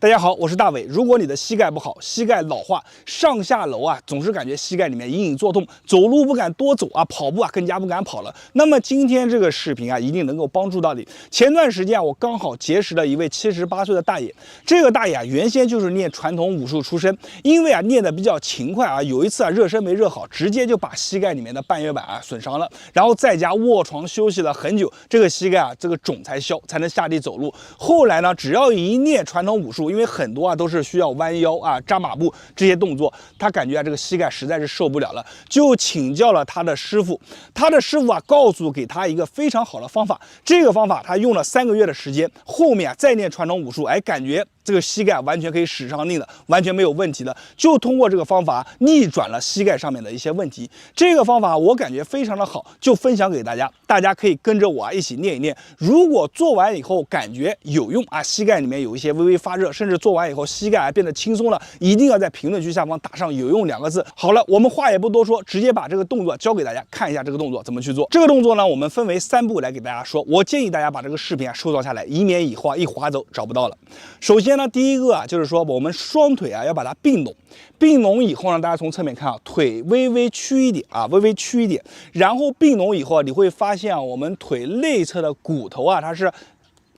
大家好，我是大伟。如果你的膝盖不好，膝盖老化，上下楼啊总是感觉膝盖里面隐隐作痛，走路不敢多走啊，跑步啊更加不敢跑了，那么今天这个视频啊一定能够帮助到你。前段时间啊，我刚好结识了一位78岁的大爷，这个大爷啊原先就是练传统武术出身，因为啊练得比较勤快啊，有一次啊热身没热好，直接就把膝盖里面的半月板啊损伤了，然后在家卧床休息了很久，这个膝盖啊这个肿才消，才能下地走路。后来呢，只要一练传统武术，因为很多啊都是需要弯腰啊、扎马步这些动作，他感觉啊这个膝盖实在是受不了了，就请教了他的师傅。他的师傅啊告诉给他一个非常好的方法，这个方法他用了3个月的时间，后面啊再练传统武术，哎，感觉这个膝盖完全可以使上力了，完全没有问题了。就通过这个方法逆转了膝盖上面的一些问题。这个方法我感觉非常的好，就分享给大家，大家可以跟着我啊一起练一练。如果做完以后感觉有用啊，膝盖里面有一些微微发热，甚至做完以后膝盖啊变得轻松了，一定要在评论区下方打上有用2个字。好了，我们话也不多说，直接把这个动作教给大家，看一下这个动作怎么去做。这个动作呢，我们分为3步来给大家说。我建议大家把这个视频啊收藏下来，以免以后啊一划走找不到了。首先呢，第一个啊就是说我们双腿啊要把它并拢，并拢以后呢，大家从侧面看啊，腿微微屈一点啊，微微屈一点，然后并拢以后啊，你会发现啊，我们腿内侧的骨头啊它是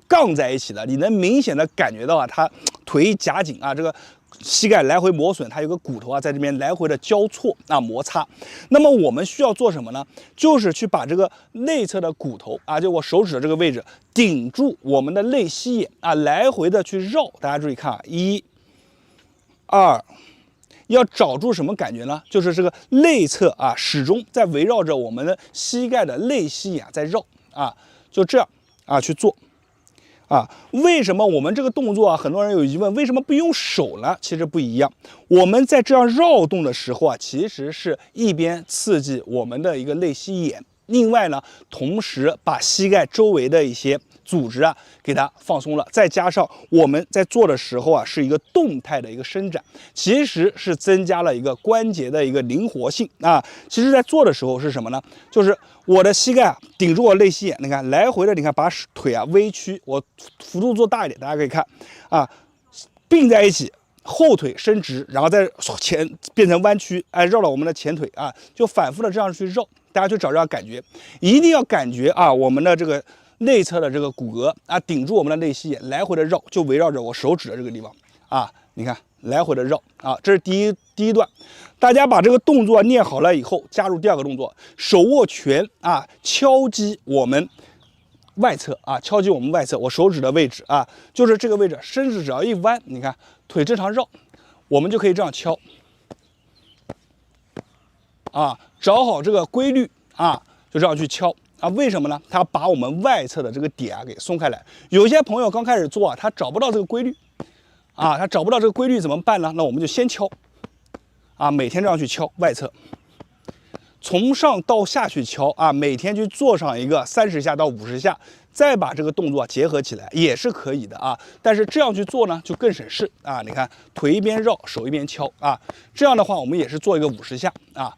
杠在一起的，你能明显的感觉到啊，它腿一夹紧啊，这个膝盖来回磨损，它有个骨头啊在这边来回的交错啊摩擦。那么我们需要做什么呢？就是去把这个内侧的骨头啊，就我手指的这个位置顶住我们的内膝眼啊，来回的去绕。大家注意看啊，1、2。要找住什么感觉呢？就是这个内侧啊，始终在围绕着我们的膝盖的内膝眼在绕啊，就这样啊去做。啊，为什么我们这个动作啊，很多人有疑问，为什么不用手呢？其实不一样，我们在这样绕动的时候啊，其实是一边刺激我们的一个内膝眼，另外呢，同时把膝盖周围的一些组织啊给它放松了，再加上我们在做的时候啊，是一个动态的一个伸展，其实是增加了一个关节的一个灵活性啊。其实在做的时候是什么呢？就是我的膝盖啊顶住我内膝眼，你看来回的，你看把腿啊微曲，我幅度做大一点，大家可以看啊，并在一起，后腿伸直，然后再前变成弯曲，哎，绕到我们的前腿啊，就反复的这样去绕，大家去找这样感觉，一定要感觉啊，我们的这个内侧的这个骨骼啊顶住我们的内膝眼，来回的绕，就围绕着我手指的这个地方啊，你看来回的绕啊，这是第一段。大家把这个动作练好了以后，加入第2个动作，手握拳啊，敲击我们外侧啊，敲击我们外侧，我手指的位置啊，就是这个位置，身子只要一弯，你看腿正常绕，我们就可以这样敲啊，找好这个规律啊，就这样去敲啊。为什么呢？它把我们外侧的这个点啊给松开来。有些朋友刚开始做啊，他找不到这个规律啊，他找不到这个规律怎么办呢？那我们就先敲啊，每天这样去敲外侧，从上到下去敲啊，每天去做上一个30下到50下，再把这个动作结合起来也是可以的啊。但是这样去做呢，就更省事啊。你看腿一边绕，手一边敲啊，这样的话我们也是做一个50下啊。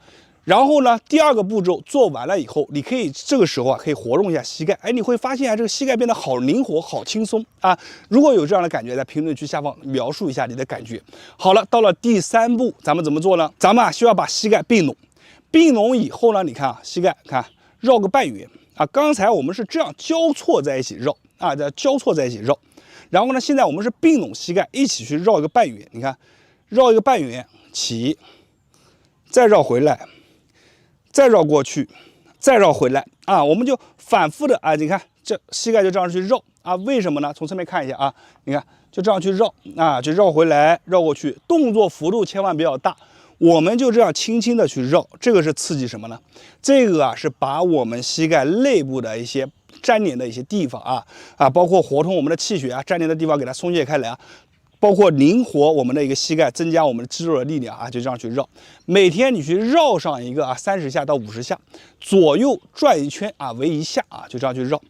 然后呢，第2个步骤做完了以后，你可以这个时候啊，可以活动一下膝盖，哎，你会发现啊，这个膝盖变得好灵活、好轻松啊。如果有这样的感觉，在评论区下方描述一下你的感觉。好了，到了第3步，咱们怎么做呢？咱们啊需要把膝盖并拢，并拢以后呢，你看啊，膝盖看绕个半圆啊。刚才我们是这样交错在一起绕啊，交错在一起绕。然后呢，现在我们是并拢膝盖，一起去绕一个半圆。你看，绕一个半圆，起，再绕回来。再绕过去，再绕回来啊，我们就反复的啊，你看这膝盖就这样去绕啊，为什么呢？从侧面看一下啊，你看就这样去绕啊，就绕回来绕过去，动作幅度千万不要大，我们就这样轻轻的去绕，这个是刺激什么呢？这个啊是把我们膝盖内部的一些粘连的一些地方啊，包括活通我们的气血啊，粘连的地方给它松解开来啊。包括灵活我们的一个膝盖，增加我们的肌肉的力量啊，就这样去绕。每天你去绕上一个啊30下到50下，左右转一圈啊为1下啊，就这样去绕。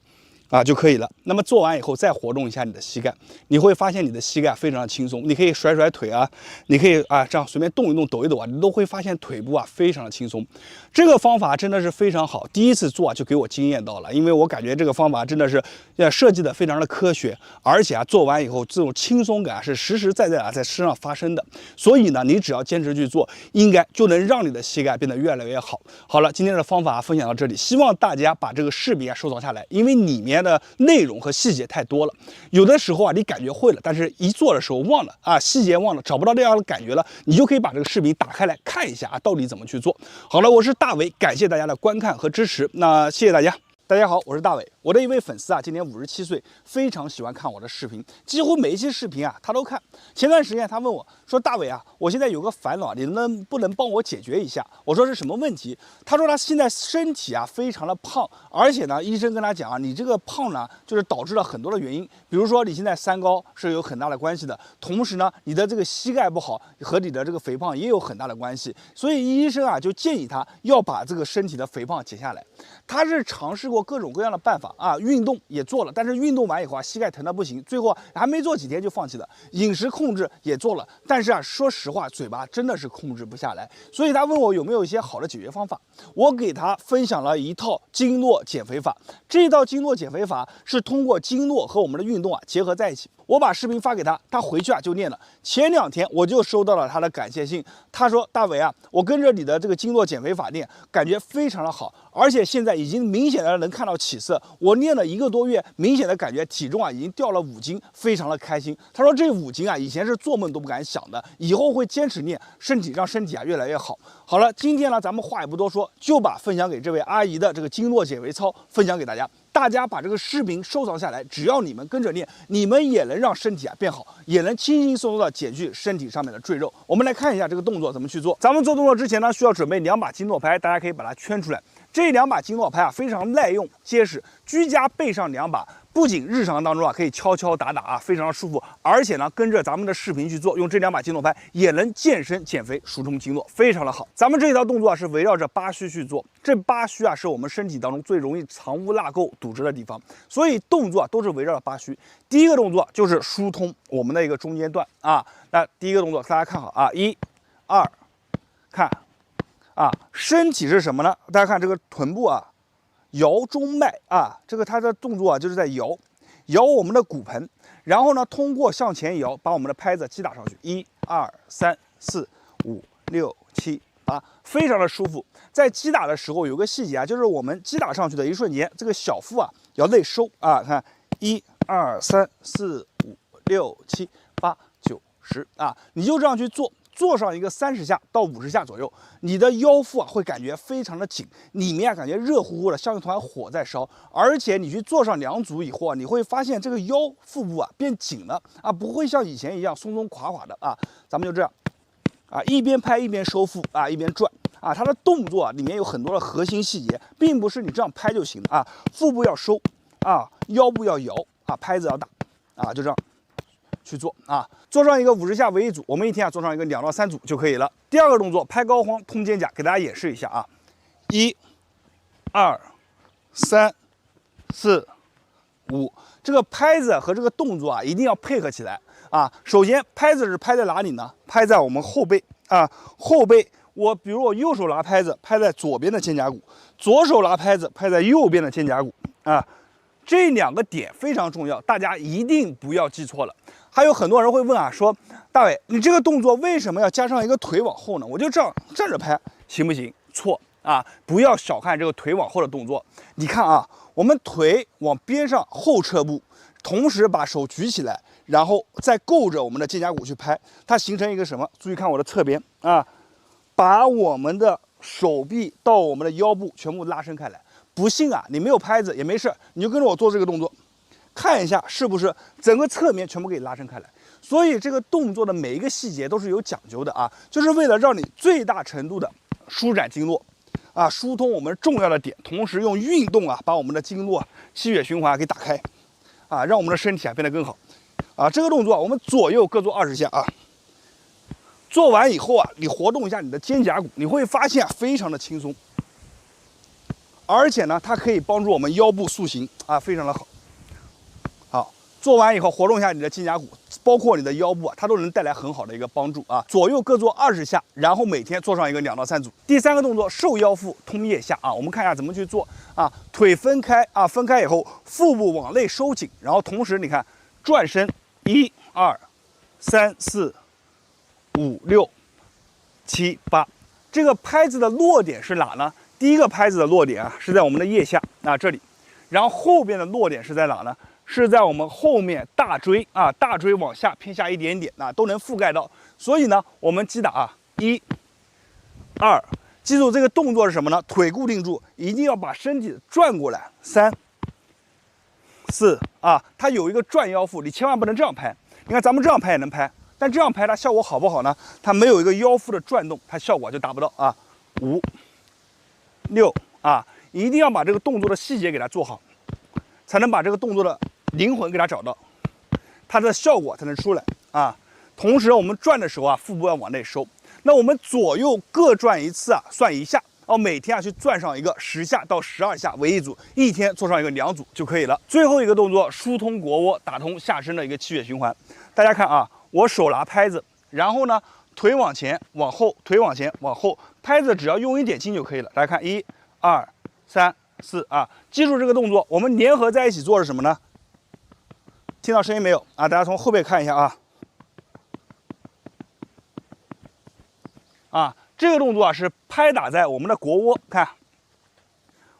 就可以了。那么做完以后再活动一下你的膝盖，你会发现你的膝盖非常的轻松。你可以甩甩腿啊，你可以这样随便动一动、抖一抖啊，你都会发现腿部非常的轻松。这个方法真的是非常好，第一次做就给我惊艳到了，因为我感觉这个方法真的是设计的非常的科学，而且做完以后这种轻松感是实实在在在身上发生的。所以呢，你只要坚持去做，应该就能让你的膝盖变得越来越好。好了，今天的方法分享到这里，希望大家把这个视频收藏下来，因为里面的内容和细节太多了，有的时候你感觉会了，但是一做的时候忘了细节忘了，找不到这样的感觉了，你就可以把这个视频打开来看一下到底怎么去做。好了，我是大伟，感谢大家的观看和支持，那谢谢大家。大家好，我是大伟。我的一位粉丝今年57岁，非常喜欢看我的视频，几乎每一期视频他都看。前段时间他问我说：“大伟我现在有个烦恼，你不能帮我解决一下？”我说是什么问题？他说他现在身体非常的胖，而且呢，医生跟他讲你这个胖呢，就是导致了很多的原因，比如说你现在三高是有很大的关系的，同时呢，你的这个膝盖不好和你的这个肥胖也有很大的关系，所以医生就建议他要把这个身体的肥胖减下来。他是尝试过各种各样的办法运动也做了，但是运动完以后膝盖疼得不行，最后还没做几天就放弃了。饮食控制也做了，但是说实话，嘴巴真的是控制不下来。所以他问我有没有一些好的解决方法，我给他分享了一套经络减肥法。这套经络减肥法是通过经络和我们的运动结合在一起。我把视频发给他，他回去就练了。前2天我就收到了他的感谢信，他说：“大伟我跟着你的这个经络减肥法练，感觉非常的好，而且现在已经明显的能看到起色。我练了1个多月，明显的感觉体重已经掉了5斤，非常的开心。”他说这5斤以前是做梦都不敢想的，以后会坚持练，让身体越来越好。好了，今天呢咱们话也不多说，就把分享给这位阿姨的这个经络减肥操分享给大家。大家把这个视频收藏下来，只要你们跟着练，你们也能让身体变好，也能轻轻松松的减去身体上面的赘肉。我们来看一下这个动作怎么去做。咱们做动作之前呢，需要准备2把经络拍，大家可以把它圈出来。这2把经络拍非常耐用结实，居家备上2把，不仅日常当中可以敲敲打打非常舒服，而且呢跟着咱们的视频去做，用这2把经络拍也能健身减肥疏通经络，非常的好。咱们这一套动作是围绕着8虚去做，这8虚是我们身体当中最容易藏污纳垢堵滞的地方，所以动作都是围绕着8虚。第一个动作就是疏通我们的一个中间段那第一个动作大家看好1、2，看身体是什么呢？大家看这个臀部摇中脉这个它的动作就是在摇我们的骨盆，然后呢通过向前摇，把我们的拍子击打上去，1、2、3、4、5、6、7、8，非常的舒服。在击打的时候有个细节就是我们击打上去的一瞬间，这个小腹要内收看1、2、3、4、5、6、7、8、9、10你就这样去做。做上一个30下到50下左右，你的腰腹会感觉非常的紧，里面感觉热乎乎的，像一团火在烧。而且你去做上2组以后你会发现这个腰腹部变紧了不会像以前一样松松垮垮的咱们就这样一边拍一边收腹一边转它的动作里面有很多的核心细节，并不是你这样拍就行了腹部要收腰部要摇拍子要打就这样去做做上一个50下为一组，我们一天做上一个2到3组就可以了。第2个动作拍膏肓通肩胛，给大家演示一下1、2、3、4、5，这个拍子和这个动作一定要配合起来首先拍子是拍在哪里呢？拍在我们后背后背，比如我右手拿拍子拍在左边的肩胛骨，左手拿拍子拍在右边的肩胛骨这2个点非常重要，大家一定不要记错了。还有很多人会问说大伟，你这个动作为什么要加上一个腿往后呢？我就这样站着拍行不行？错不要小看这个腿往后的动作。你看我们腿往边上后撤步，同时把手举起来，然后再够着我们的肩胛骨去拍，它形成一个什么？注意看我的侧边把我们的手臂到我们的腰部全部拉伸开来。不信你没有拍子也没事，你就跟着我做这个动作，看一下是不是整个侧面全部给你拉伸开来。所以这个动作的每一个细节都是有讲究的就是为了让你最大程度的舒展经络疏通我们重要的点，同时用运动把我们的经络气血循环给打开让我们的身体变得更好这个动作我们左右各做20下做完以后你活动一下你的肩胛骨，你会发现非常的轻松，而且呢它可以帮助我们腰部塑形非常的好。做完以后活动一下你的肩胛骨，包括你的腰部啊，它都能带来很好的一个帮助啊。左右各做20下，然后每天做上一个2到3组。第3个动作，瘦腰腹通腋下啊，我们看一下怎么去做啊。腿分开啊，分开以后，腹部往内收紧，然后同时你看转身，1、2、3、4、5、6、7、8。这个拍子的落点是哪呢？第一个拍子的落点啊是在我们的腋下啊这里，然后后边的落点是在哪呢？是在我们后面大椎啊，大椎往下偏下一点点啊，都能覆盖到。所以呢，我们击打啊，1、2，记住这个动作是什么呢？腿固定住，一定要把身体转过来。3、4啊，它有一个转腰腹，你千万不能这样拍。你看咱们这样拍也能拍，但这样拍它效果好不好呢？它没有一个腰腹的转动，它效果就达不到啊。5、6啊，一定要把这个动作的细节给它做好，才能把这个动作的灵魂给它找到，它的效果才能出来啊。同时我们转的时候啊，腹部要往内收。那我们左右各转一次啊，算1下。每天啊去转上一个10下到12下为一组，一天做上一个2组就可以了。最后一个动作，疏通腘窝，打通下身的一个气血循环。大家看啊，我手拿拍子，然后呢腿往前往后，腿往前往后，拍子只要用一点劲就可以了。大家看1、2、3、4啊，记住这个动作，我们联合在一起做是什么呢？听到声音没有啊？大家从后背看一下啊，这个动作啊是拍打在我们的腘窝，看，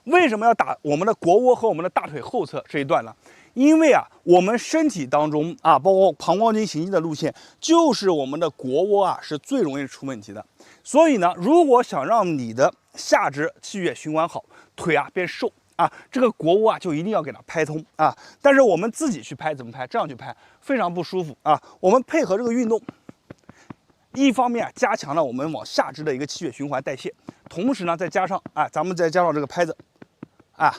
为什么要打我们的腘窝和我们的大腿后侧这一段呢？因为啊，我们身体当中啊，包括膀胱经行进的路线，就是我们的腘窝啊是最容易出问题的。所以呢，如果想让你的下肢气血循环好，腿啊变瘦啊，这个腘窝啊就一定要给它拍通啊。但是我们自己去拍怎么拍？这样去拍非常不舒服啊。我们配合这个运动，一方面啊加强了我们往下肢的一个气血循环代谢，同时呢再加上啊，咱们再加上这个拍子啊，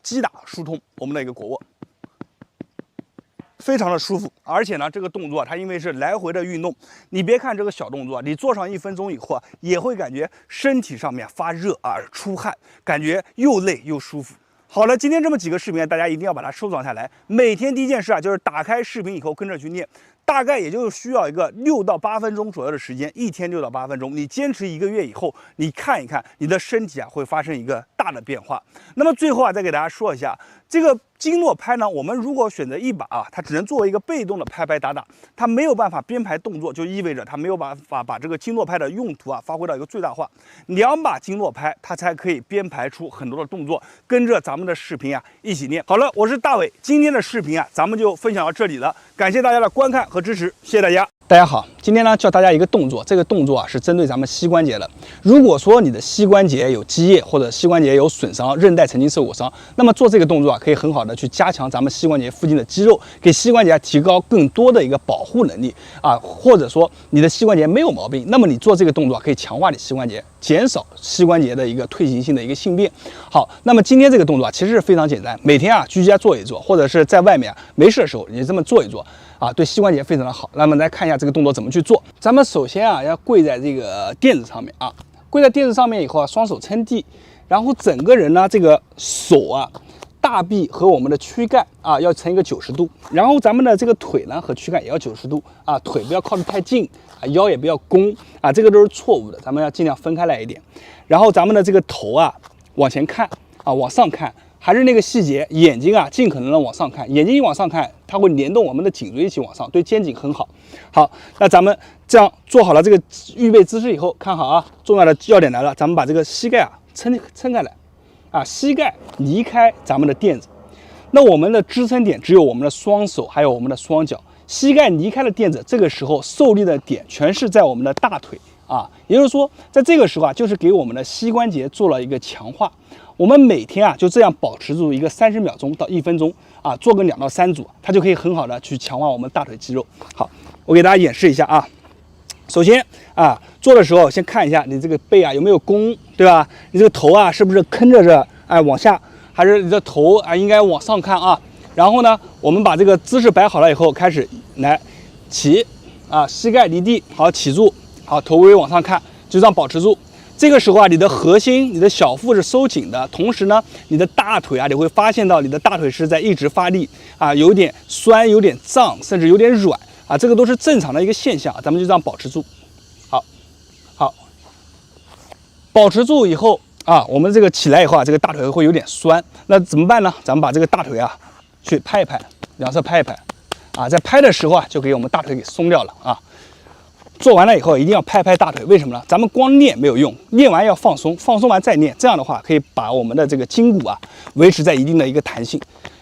击打疏通我们的一个腘窝。非常的舒服，而且呢，这个动作它因为是来回的运动，你别看这个小动作，你做上1分钟以后啊，也会感觉身体上面发热啊、出汗，感觉又累又舒服。好了，今天这么几个视频，大家一定要把它收藏下来。每天第一件事啊，就是打开视频以后跟着去练，大概也就需要一个6到8分钟左右的时间，一天6到8分钟。你坚持1个月以后，你看一看你的身体啊会发生一个大的变化。那么最后啊，再给大家说一下这个经络拍呢，我们如果选择一把啊，它只能作为一个被动的拍拍打打，它没有办法编排动作，就意味着它没有办法把这个经络拍的用途啊发挥到一个最大化。2把经络拍，它才可以编排出很多的动作，跟着咱们的视频啊一起练。好了，我是大伟，今天的视频啊咱们就分享到这里了，感谢大家的观看和支持，谢谢大家。大家好，今天呢教大家一个动作，这个动作啊是针对咱们膝关节的。如果说你的膝关节有积液或者膝关节有损伤、韧带曾经受过伤，那么做这个动作啊可以很好的去加强咱们膝关节附近的肌肉，给膝关节提高更多的一个保护能力啊。或者说你的膝关节没有毛病，那么你做这个动作可以强化你膝关节，减少膝关节的一个退行性的一个性变。好，那么今天这个动作其实是非常简单，每天啊居家做一做，或者是在外面啊没事的时候你这么做一做。啊，对膝关节非常的好。那么来看一下这个动作怎么去做。咱们首先啊，要跪在这个垫子上面啊，跪在垫子上面以后啊，双手撑地，然后整个人呢，这个手啊，大臂和我们的躯干啊，要成一个90度，然后咱们的这个腿呢和躯干也要90度啊，腿不要靠得太近啊，腰也不要弓啊，这个都是错误的，咱们要尽量分开来一点。然后咱们的这个头啊，往前看啊，往上看。还是那个细节，眼睛啊，尽可能的往上看，眼睛一往上看，它会联动我们的颈椎一起往上，对肩颈很好。好，那咱们这样做好了这个预备姿势以后，看好啊，重要的要点来了，咱们把这个膝盖啊撑开来，啊，膝盖离开咱们的垫子，那我们的支撑点只有我们的双手还有我们的双脚，膝盖离开了垫子，这个时候受力的点全是在我们的大腿啊，也就是说，在这个时候啊，就是给我们的膝关节做了一个强化。我们每天啊就这样保持住一个30秒钟到1分钟啊，做个2到3组，它就可以很好的去强化我们大腿肌肉。好，我给大家演示一下啊。首先啊，做的时候先看一下你这个背啊有没有弓，对吧？你这个头啊是不是坑着这往下，还是你的头啊应该往上看啊？然后呢，我们把这个姿势摆好了以后，开始来起啊，膝盖离地，好起住，好头微往上看，就这样保持住。这个时候啊，你的核心、你的小腹是收紧的，同时呢，你的大腿啊，你会发现到你的大腿是在一直发力啊，有点酸、有点胀，甚至有点软啊，这个都是正常的一个现象，咱们就这样保持住。好，保持住以后啊，我们这个起来以后啊，这个大腿会有点酸，那怎么办呢？咱们把这个大腿啊去拍一拍，两侧拍一拍啊，在拍的时候啊，就给我们大腿给松掉了啊。做完了以后一定要拍拍大腿，为什么呢？咱们光练没有用，练完要放松，放松完再练，这样的话可以把我们的这个筋骨啊维持在一定的一个弹性，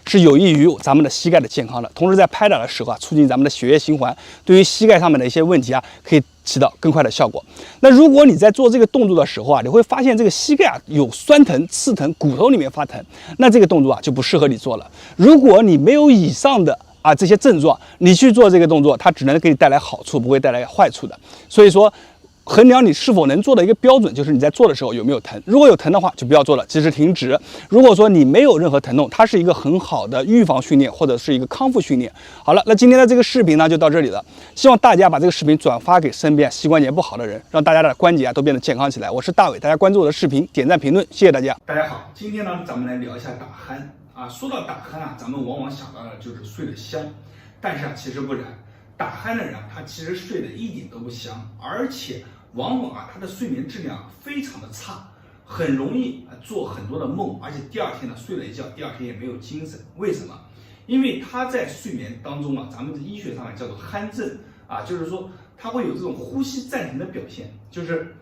是有益于咱们的膝盖的健康的。同时在拍打的时候啊，促进咱们的血液循环，对于膝盖上面的一些问题啊，可以起到更快的效果。那如果你在做这个动作的时候啊，你会发现这个膝盖啊有酸疼、刺疼，骨头里面发疼，那这个动作啊就不适合你做了。如果你没有以上的这些症状，你去做这个动作，它只能给你带来好处，不会带来坏处的。所以说，衡量你是否能做的一个标准，就是你在做的时候有没有疼。如果有疼的话，就不要做了，及时停止。如果说你没有任何疼痛，它是一个很好的预防训练或者是一个康复训练。好了，那今天的这个视频呢就到这里了，希望大家把这个视频转发给身边膝关节不好的人，让大家的关节都变得健康起来。我是大伟，大家关注我的视频，点赞评论，谢谢大家。大家好，今天呢咱们来聊一下打鼾。说到打鼾咱们往往想到的就是睡得香，但是其实不然，打鼾的人他其实睡得一点都不香，而且往往他的睡眠质量非常的差，很容易做很多的梦，而且第二天呢睡了一觉，第二天也没有精神。为什么？因为他在睡眠当中咱们的医学上面叫做鼾症就是说他会有这种呼吸暂停的表现，就是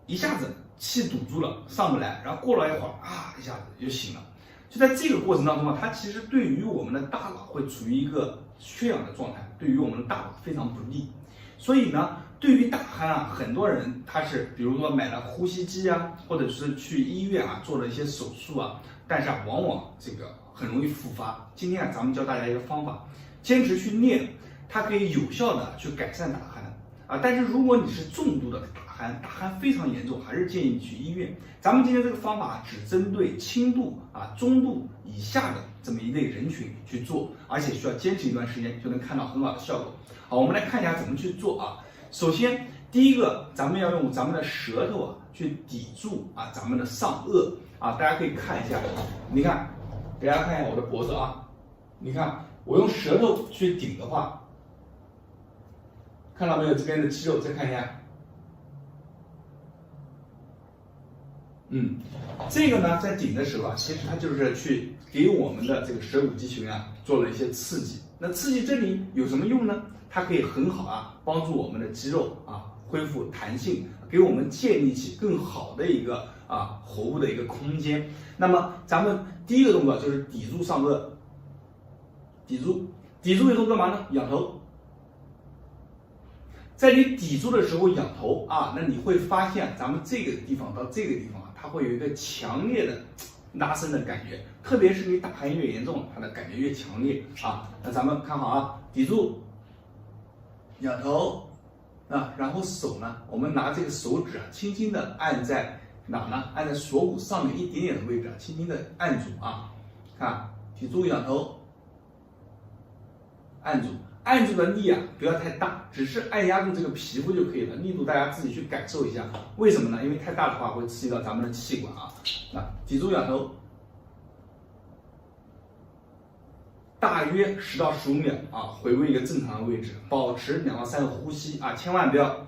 一下子气堵住了上不来，然后过了一会儿一下子就醒了。就在这个过程当中它其实对于我们的大脑会处于一个缺氧的状态，对于我们的大脑非常不利。所以呢，对于打鼾很多人他是比如说买了呼吸机或者是去医院做了一些手术但是往往这个很容易复发。今天咱们教大家一个方法，坚持去练，它可以有效的去改善打鼾但是如果你是重度的打鼾非常严重，还是建议你去医院。咱们今天这个方法只针对轻度中度以下的这么一类人群去做，而且需要坚持一段时间就能看到很好的效果。好，我们来看一下怎么去做首先第一个，咱们要用咱们的舌头去抵住咱们的上颚大家可以看一下，你看，给大家看一下我的脖子你看我用舌头去顶的话，看到没有这边的肌肉，再看一下。这个呢，在顶的时候其实它就是去给我们的这个舌骨肌群做了一些刺激。那刺激这里有什么用呢？它可以很好帮助我们的肌肉恢复弹性，给我们建立起更好的一个喉部的一个空间。那么咱们第一个动作就是抵住上颚，抵住以后干嘛呢？仰头。在你抵住的时候仰头那你会发现咱们这个地方到这个地方它会有一个强烈的拉伸的感觉，特别是你打鼾越严重，它的感觉越强烈那咱们看好抵住，仰头然后手呢，我们拿这个手指轻轻的按在哪呢？按在锁骨上面一点点的位置轻轻的按住看，抵住仰头，按住。按住的力不要太大，只是按压住这个皮肤就可以了，力度大家自己去感受一下。为什么呢？因为太大的话会刺激到咱们的气管抵住仰头，大约10到15秒回归一个正常的位置，保持2到3个呼吸千万不要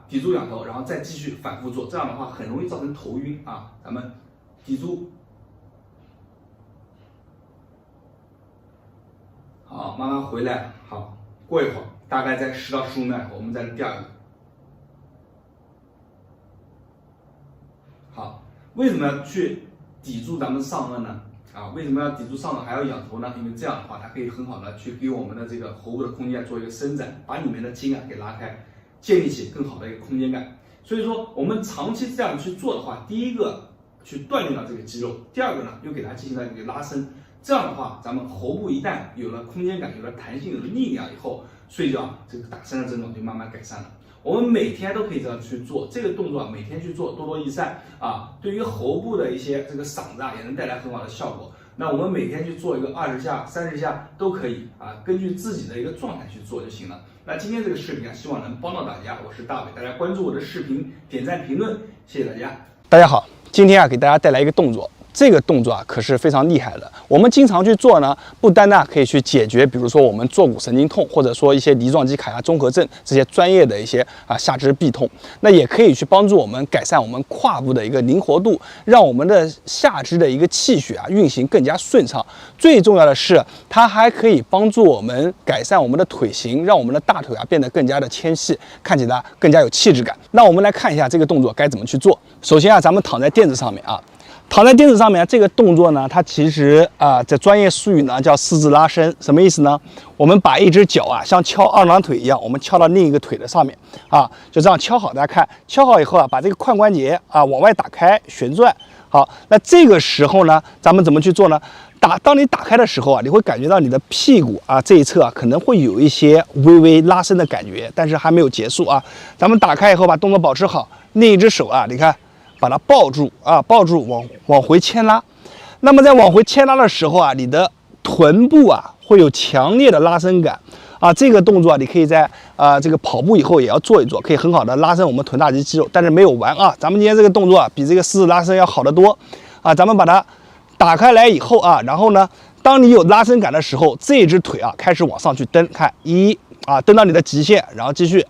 抵住仰头，然后再继续反复做，这样的话很容易造成头晕咱们抵住。好，慢慢回来。好，过一会儿，大概在10到15秒以后，我们再第二个。好，为什么要去抵住咱们上颚呢？为什么要抵住上颚还要仰头呢？因为这样的话，它可以很好的去给我们的这个喉部的空间做一个伸展，把里面的筋给拉开，建立起更好的一个空间感。所以说，我们长期这样去做的话，第一个去锻炼到这个肌肉，第二个呢又给它进行了一个拉伸。这样的话，咱们喉部一旦有了空间感、有了弹性、有了力量以后，睡觉这个打鼾的症状就慢慢改善了。我们每天都可以这样去做这个动作，每天去做，多多益善对于喉部的一些这个嗓子也能带来很好的效果。那我们每天去做一个20下、30下都可以根据自己的一个状态去做就行了。那今天这个视频啊，希望能帮到大家。我是大伟，大家关注我的视频，点赞评论，谢谢大家。大家好，今天啊给大家带来一个动作。这个动作啊可是非常厉害的，我们经常去做呢，不单呢可以去解决，比如说我们坐骨神经痛，或者说一些梨状肌卡压综合症这些专业的一些下肢痹痛，那也可以去帮助我们改善我们胯部的一个灵活度，让我们的下肢的一个气血啊运行更加顺畅。最重要的是，它还可以帮助我们改善我们的腿型，让我们的大腿啊变得更加的纤细，看起来更加有气质感。那我们来看一下这个动作该怎么去做。首先啊，咱们躺在垫子上面啊。躺在垫子上面，这个动作呢，它其实在专业术语呢叫四字拉伸，什么意思呢？我们把一只脚啊，像敲二郎腿一样，我们敲到另一个腿的上面啊，就这样敲好。大家看，敲好以后啊，把这个髋关节啊往外打开旋转。好，那这个时候呢，咱们怎么去做呢？当你打开的时候啊，你会感觉到你的屁股啊这一侧啊可能会有一些微微拉伸的感觉，但是还没有结束啊。咱们打开以后把动作保持好，另一只手啊，你看。把它抱住啊，抱住往回牵拉。那么在往回牵拉的时候啊，你的臀部啊会有强烈的拉伸感啊。这个动作啊，你可以在这个跑步以后也要做一做，可以很好的拉伸我们臀大肌肌肉。但是没有完啊，咱们今天这个动作啊比这个四字拉伸要好得多啊。咱们把它打开来以后啊，然后呢，当你有拉伸感的时候，这只腿啊开始往上去蹬，看蹬到你的极限，然后继续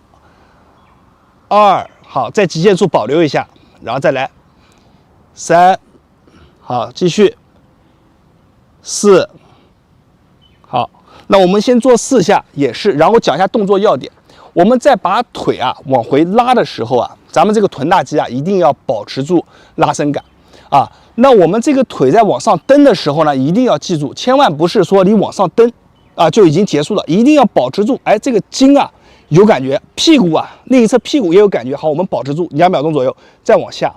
2，好，在极限处保留一下。然后再来3，好，继续4，好，那我们先做4下，也是，然后讲一下动作要点。我们在把腿啊往回拉的时候啊，咱们这个臀大肌啊一定要保持住拉伸感啊。那我们这个腿在往上蹬的时候呢，一定要记住，千万不是说你往上蹬啊就已经结束了，一定要保持住，这个筋啊。有感觉，屁股啊，另一侧屁股也有感觉。好，我们保持住2秒钟左右，再往下，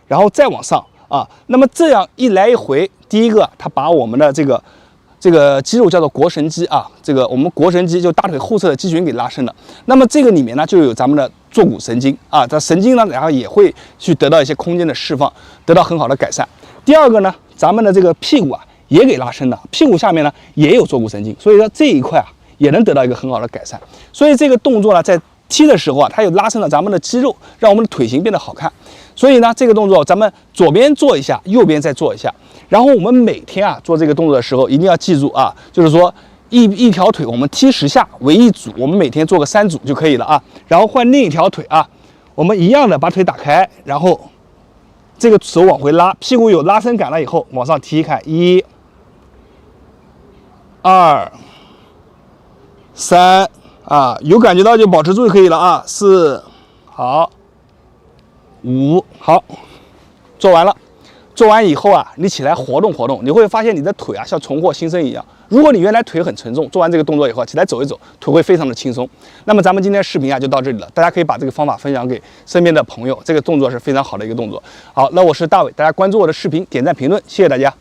然后再往上啊。那么这样一来一回，第一个，它把我们的这个肌肉叫做腘绳肌啊，这个我们腘绳肌就大腿后侧的肌群给拉伸了。那么这个里面呢，就有咱们的坐骨神经啊，这神经呢，然后也会去得到一些空间的释放，得到很好的改善。第二个呢，咱们的这个屁股啊也给拉伸了，屁股下面呢也有坐骨神经，所以说这一块啊。也能得到一个很好的改善，所以这个动作呢，在踢的时候啊，它又拉伸了咱们的肌肉，让我们的腿型变得好看。所以呢，这个动作咱们左边做一下，右边再做一下。然后我们每天啊做这个动作的时候，一定要记住啊，就是说一条腿我们踢10下为一组，我们每天做个3组就可以了啊。然后换另一条腿啊，我们一样的把腿打开，然后这个手往回拉，屁股有拉伸感了以后往上踢，看1、2、3啊，有感觉到就保持住就可以了啊。4，好，5，好，做完了。做完以后啊，你起来活动活动，你会发现你的腿啊像重获新生一样。如果你原来腿很沉重，做完这个动作以后起来走一走，腿会非常的轻松。那么咱们今天视频啊就到这里了，大家可以把这个方法分享给身边的朋友，这个动作是非常好的一个动作。好，那我是大伟，大家关注我的视频，点赞评论，谢谢大家。